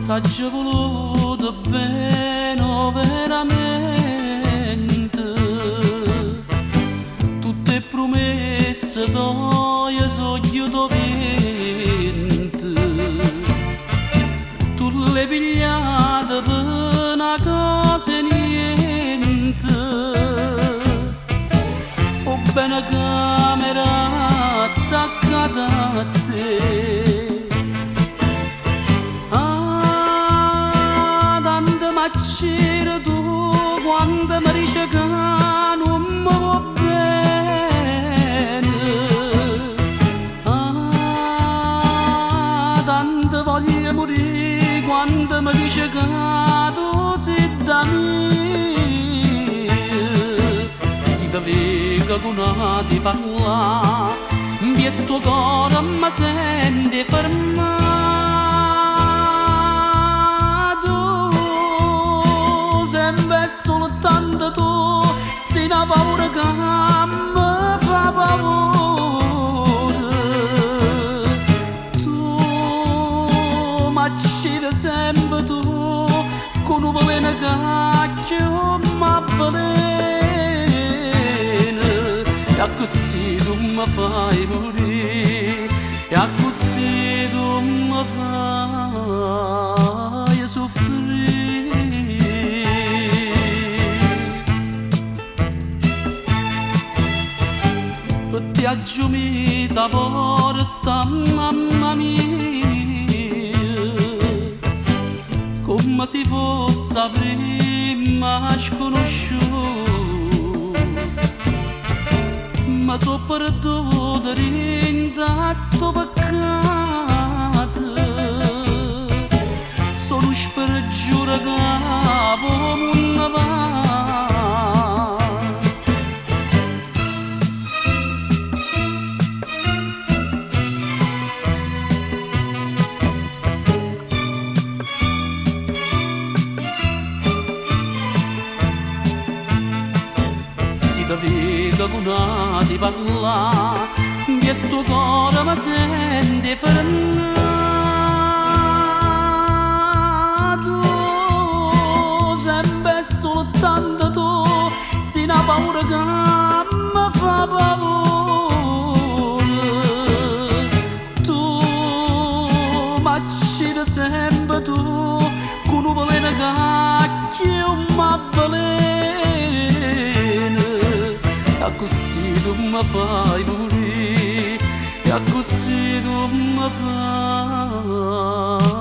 t'aggio voluto bene veramente, tutte promesse tue sogno dovente, tu le pigliate per una cosa e niente, o bene camera attaccata a te. C'era tu quando mi dice che non mi va bene. Tanto voglio morire quando mi dice che tu sei da me. Si ti vedo con una ti parla, il tuo cuore mi sente fermare. Soltanto tu sei una paura che mi fa paura. Tu mi accidi sempre tu con un veleno che mi avvelena. E così tu mi fai morire, e così tu mi fai soffrire. Ti aggiungi porta, mamma mia, come se fosse prima sconosciuto, ma so perduto dentro sto peccato, sono spergiuro che non va. Ti vedo con una ti parla, il tuo cuore mi sente fermato. Sempre soltanto tu sei una paura che mi fa paura. Tu mi accidi sempre tu con un veleno che mi avvelena. E così tu mi fai morire, e così tu mi fai